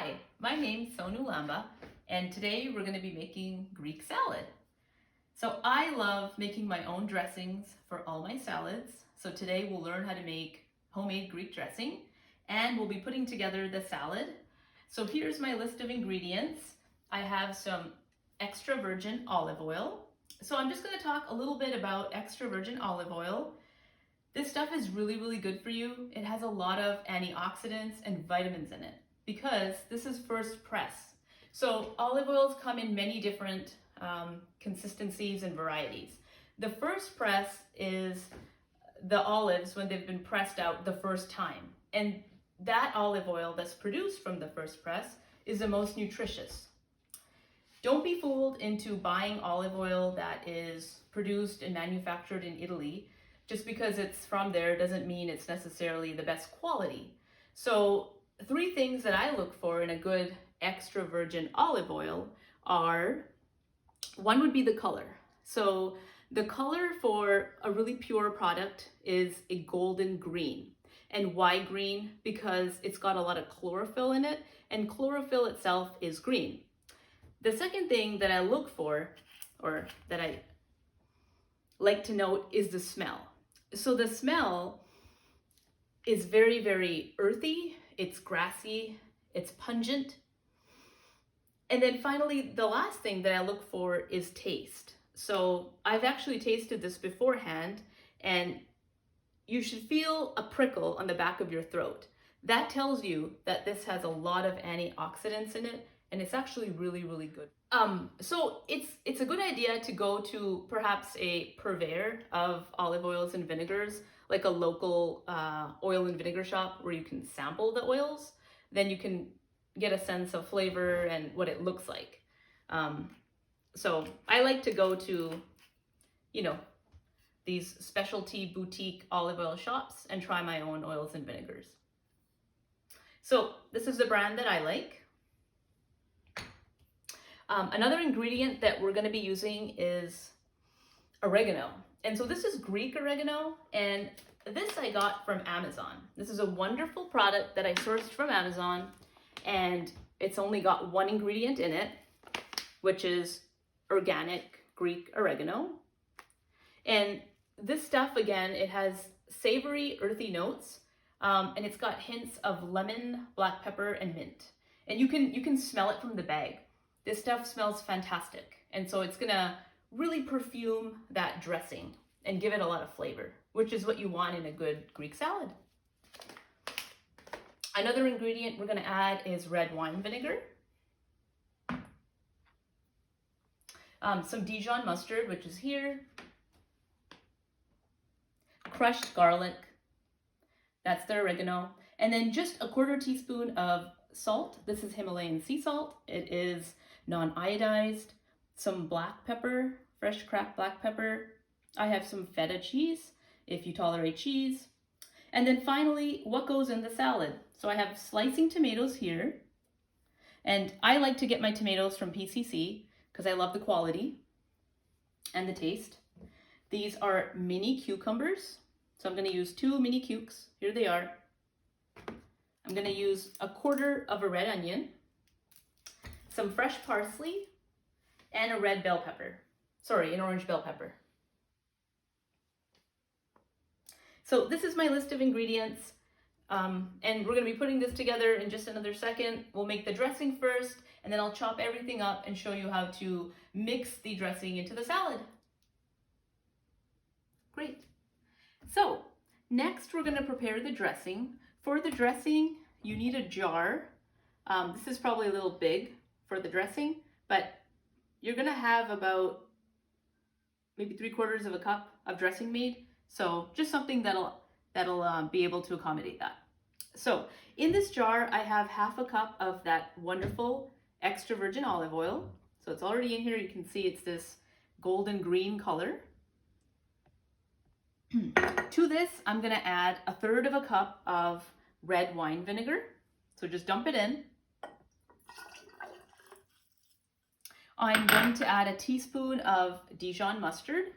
Hi, my name's Sonu Lamba, and today we're going to be making Greek salad. So I love making my own dressings for all my salads. So today we'll learn how to make homemade Greek dressing, and we'll be putting together the salad. So here's my list of ingredients. I have some extra virgin olive oil. So I'm just going to talk a little bit about extra virgin olive oil. This stuff is really good for you. It has a lot of antioxidants and vitamins in it because this is first press. So olive oils come in many different consistencies and varieties. The first press is the olives when they've been pressed out the first time. And that olive oil that's produced from the first press is the most nutritious. Don't be fooled into buying olive oil that is produced and manufactured in Italy. Just because it's from there doesn't mean it's necessarily the best quality. So 3 things that I look for in a good extra virgin olive oil are, one would be the color. So the color for a really pure product is a golden green. And why green? Because it's got a lot of chlorophyll in it, and chlorophyll itself is green. The second thing that I look for, or that I like to note, is the smell. So the smell is very earthy, it's grassy, it's pungent. And then finally, the last thing that I look for is taste. So I've actually tasted this beforehand, and you should feel a prickle on the back of your throat. That tells you that this has a lot of antioxidants in it, and it's actually really good. So it's a good idea to go to perhaps a purveyor of olive oils and vinegars, like a local oil and vinegar shop where you can sample the oils. Then you can get a sense of flavor and what it looks like. So I like to go to, these specialty boutique olive oil shops and try my own oils and vinegars. So this is the brand that I like. Another ingredient that we're going to be using is oregano. And so this is Greek oregano, and this I got from Amazon. This is a wonderful product that I sourced from Amazon, and it's only got 1 ingredient in it, which is organic Greek oregano. And this stuff, again, it has savory, earthy notes, and it's got hints of lemon, black pepper, and mint. And you can smell it from the bag. This stuff smells fantastic, and so it's gonna really perfume that dressing and give it a lot of flavor, which is what you want in a good Greek salad. Another ingredient we're gonna add is red wine vinegar, some Dijon mustard, which is here, crushed garlic, that's the oregano, and then just 1/4 teaspoon of salt. This is Himalayan sea salt. It is non-iodized, some black pepper, fresh cracked black pepper. I have some feta cheese, if you tolerate cheese. And then finally, what goes in the salad? So I have slicing tomatoes here. And I like to get my tomatoes from PCC because I love the quality and the taste. These are mini cucumbers. So I'm going to use 2 mini cukes. Here they are. I'm going to use 1/4 of a red onion, some fresh parsley, and a red bell pepper. Sorry, an orange bell pepper. So this is my list of ingredients, and we're going to be putting this together in just another second. We'll make the dressing first, and then I'll chop everything up and show you how to mix the dressing into the salad. Great. So next we're going to prepare the dressing. For the dressing, you need a jar. This is probably a little big for the dressing, but you're gonna have about maybe 3/4 of a cup of dressing made. So just something that'll be able to accommodate that. So in this jar, I have 1/2 cup of that wonderful extra virgin olive oil. So it's already in here. You can see it's this golden green color. To this, I'm gonna add 1/3 of a cup of red wine vinegar. So just dump it in. I'm going to add 1 teaspoon of Dijon mustard.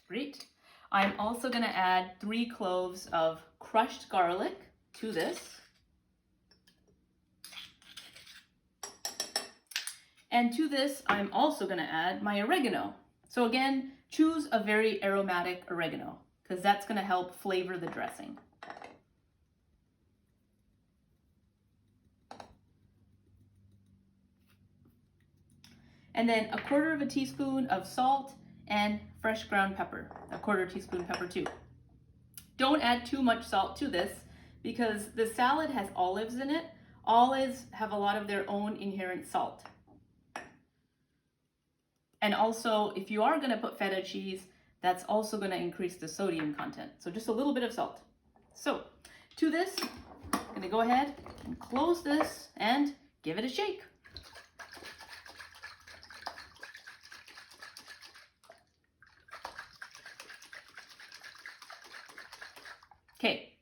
Great. I'm also going to add 3 cloves of crushed garlic to this. And to this, I'm also going to add my oregano. So again, choose a very aromatic oregano because that's going to help flavor the dressing. And then 1/4 teaspoon of salt and fresh ground pepper, 1/4 teaspoon pepper too. Don't add too much salt to this because the salad has olives in it. Olives have a lot of their own inherent salt. And also, if you are going to put feta cheese, that's also going to increase the sodium content. So just a little bit of salt. So to this, I'm going to go ahead and close this and give it a shake. Okay,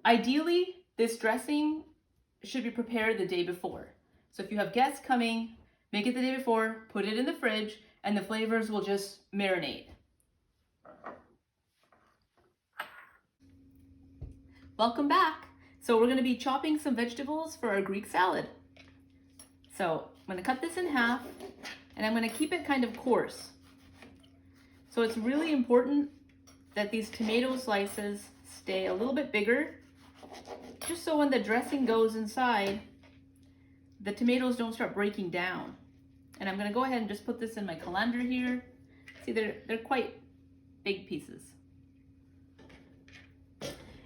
ideally, this dressing should be prepared the day before. So if you have guests coming, make it the day before, put it in the fridge, and the flavors will just marinate. Welcome back. So we're going to be chopping some vegetables for our Greek salad. So I'm going to cut this in half, and I'm going to keep it kind of coarse. So it's really important that these tomato slices stay a little bit bigger, just so when the dressing goes inside, the tomatoes don't start breaking down. And I'm going to go ahead and just put this in my colander here. See, they're quite big pieces.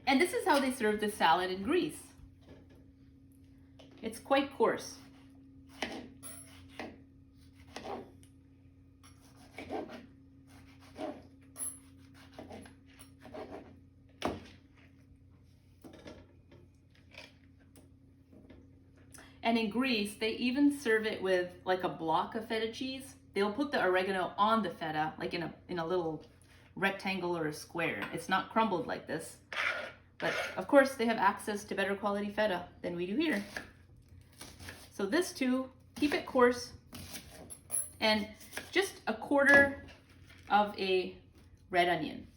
And this is how they serve this salad in Greece. It's quite coarse. And in Greece, they even serve it with like a block of feta cheese. They'll put the oregano on the feta, like in a little rectangle or a square. It's not crumbled like this. But of course, they have access to better quality feta than we do here. So this too, keep it coarse. And just 1/4 of a red onion.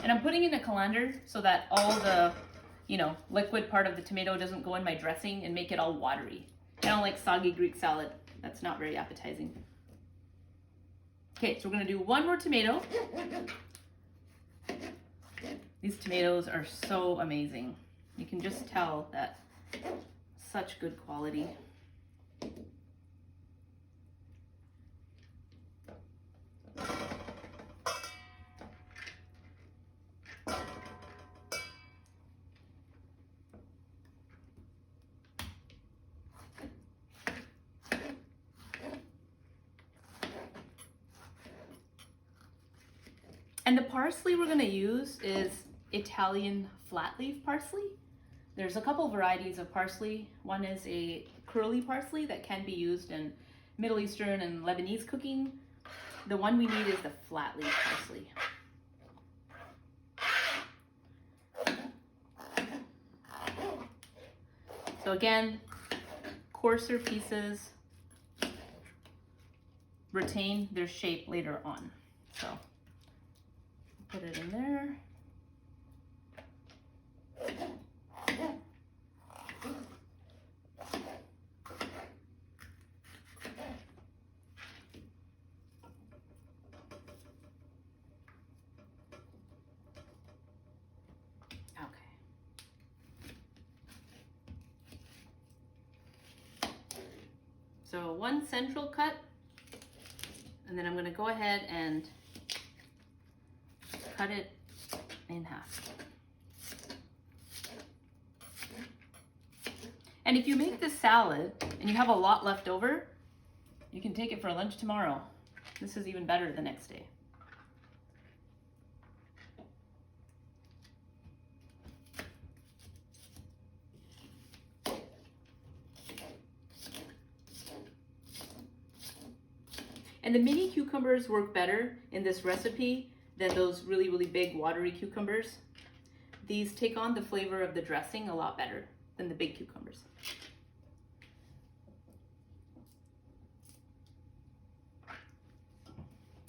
And I'm putting in a colander so that all the liquid part of the tomato doesn't go in my dressing and make it all watery. I don't like soggy Greek salad. That's not very appetizing. Okay, so we're gonna do 1 more tomato. These tomatoes are so amazing. You can just tell that such good quality. And the parsley we're going to use is Italian flat leaf parsley. There's a couple varieties of parsley. One is a curly parsley that can be used in Middle Eastern and Lebanese cooking. The one we need is the flat leaf parsley. So again, coarser pieces retain their shape later on. So put it in there. So 1 central cut, and then I'm going to go ahead and cut it in half. And if you make this salad and you have a lot left over, you can take it for lunch tomorrow. This is even better the next day. And the mini cucumbers work better in this recipe than those really, really big watery cucumbers. These take on the flavor of the dressing a lot better than the big cucumbers.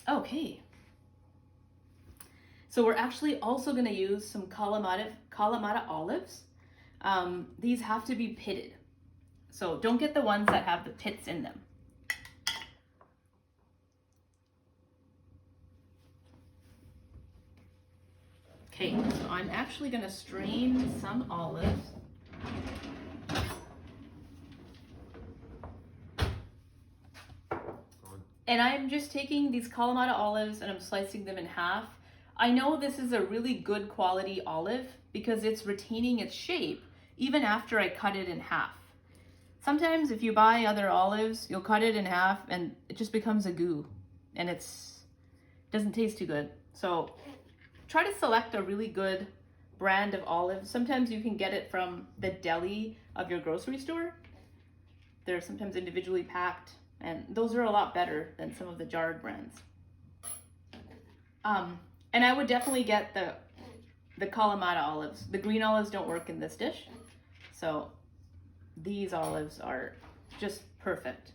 Okay. So we're actually also going to use some Kalamata olives. These have to be pitted. So don't get the ones that have the pits in them. Okay, so I'm actually going to strain some olives. And I'm just taking these Kalamata olives and I'm slicing them in half. I know this is a really good quality olive because it's retaining its shape even after I cut it in half. Sometimes if you buy other olives, you'll cut it in half and it just becomes a goo and it doesn't taste too good. So try to select a really good brand of olive. Sometimes you can get it from the deli of your grocery store. They're sometimes individually packed, and those are a lot better than some of the jarred brands. And I would definitely get the Kalamata olives. The green olives don't work in this dish, so these olives are just perfect.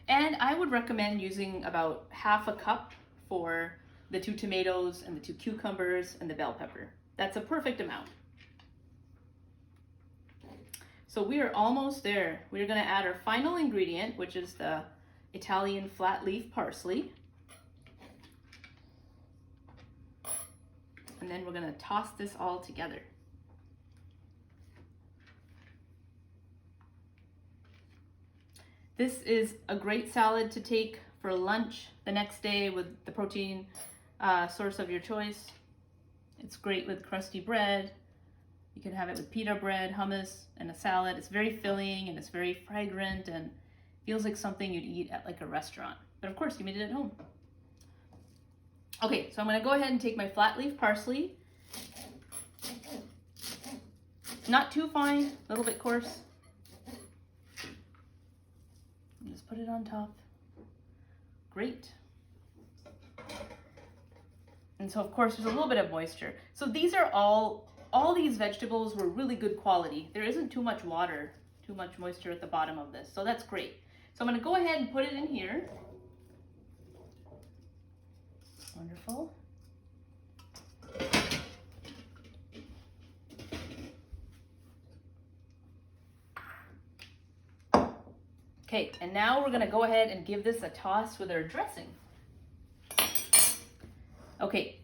And I would recommend using about half a cup for the 2 tomatoes and the 2 cucumbers and the bell pepper. That's a perfect amount. So we are almost there. We're going to add our final ingredient, which is the Italian flat leaf parsley. And then we're going to toss this all together. This is a great salad to take for lunch the next day with the protein source of your choice. It's great with crusty bread. You can have it with pita bread, hummus, and a salad. It's very filling and it's very fragrant and feels like something you'd eat at like a restaurant. But of course, you made it at home. Okay, so I'm going to go ahead and take my flat leaf parsley. Not too fine, a little bit coarse. And just put it on top. Great. And so of course there's a little bit of moisture. So these are all these vegetables were really good quality. There isn't too much water, too much moisture at the bottom of this. So that's great. So I'm going to go ahead and put it in here. Wonderful. Okay, and now we're going to go ahead and give this a toss with our dressing. Okay,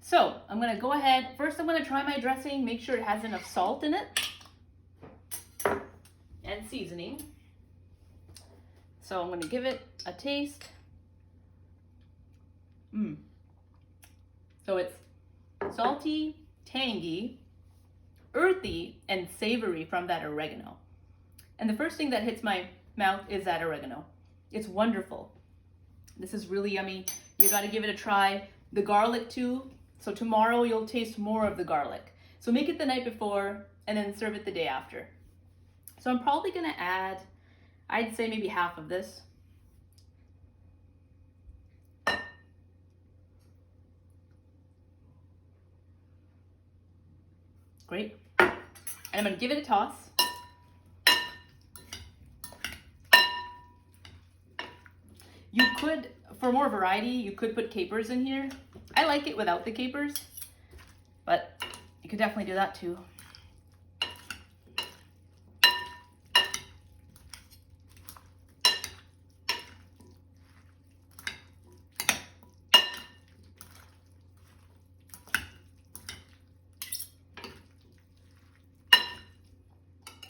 so I'm going to go ahead. First, I'm going to try my dressing, make sure it has enough salt in it and seasoning. So I'm going to give it a taste. So it's salty, tangy, earthy, and savory from that oregano. And the first thing that hits my mouth is that oregano. It's wonderful. This is really yummy. You got to give it a try. The garlic too. So tomorrow you'll taste more of the garlic. So make it the night before and then serve it the day after. So I'm probably going to add, I'd say maybe half of this. Great. And I'm going to give it a toss. You could, for more variety, you could put capers in here. I like it without the capers, but you could definitely do that too.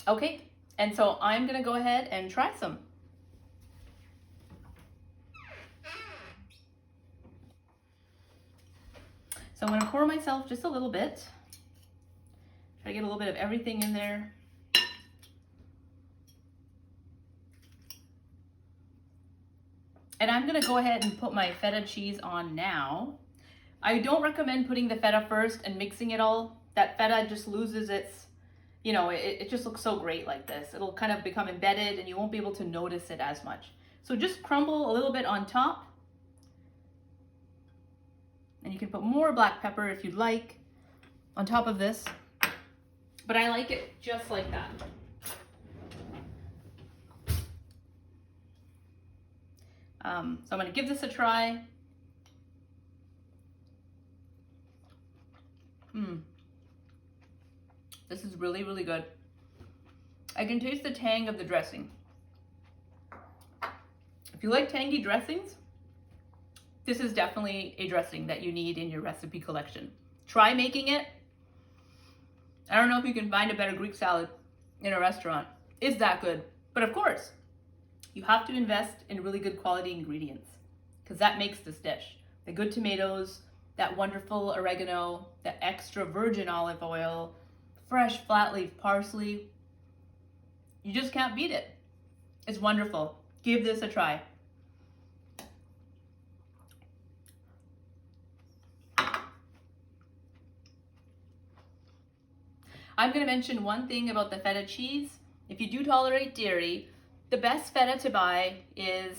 Okay, and so I'm gonna go ahead and try some. So I'm gonna pour myself just a little bit. Try to get a little bit of everything in there. And I'm gonna go ahead and put my feta cheese on now. I don't recommend putting the feta first and mixing it all. That feta just loses its, you know, it just looks so great like this. It'll kind of become embedded and you won't be able to notice it as much. So just crumble a little bit on top. And you can put more black pepper if you'd like on top of this. But I like it just like that. So I'm going to give this a try. This is really, really good. I can taste the tang of the dressing. If you like tangy dressings, this is definitely a dressing that you need in your recipe collection. Try making it. I don't know if you can find a better Greek salad in a restaurant. It's that good. But of course, you have to invest in really good quality ingredients because that makes this dish. The good tomatoes, that wonderful oregano, that extra virgin olive oil, fresh flat leaf parsley. You just can't beat it. It's wonderful. Give this a try. I'm going to mention one thing about the feta cheese. If you do tolerate dairy, the best feta to buy is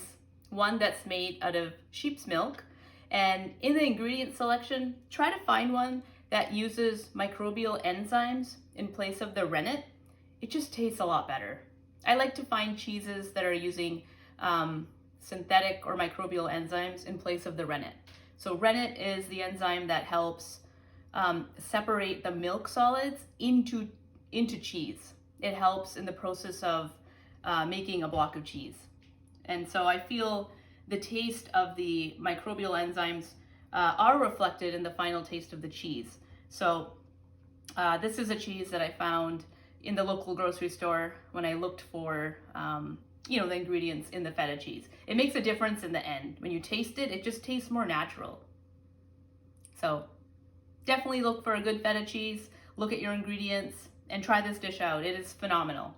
one that's made out of sheep's milk. And in the ingredient selection, try to find one that uses microbial enzymes in place of the rennet. It just tastes a lot better. I like to find cheeses that are using synthetic or microbial enzymes in place of the rennet. So rennet is the enzyme that helps separate the milk solids into cheese. It helps in the process of making a block of cheese. And so I feel the taste of the microbial enzymes are reflected in the final taste of the cheese. So this is a cheese that I found in the local grocery store when I looked for the ingredients in the feta cheese. It makes a difference in the end. When you taste it, it just tastes more natural. So definitely look for a good feta cheese, look at your ingredients, and try this dish out. It is phenomenal.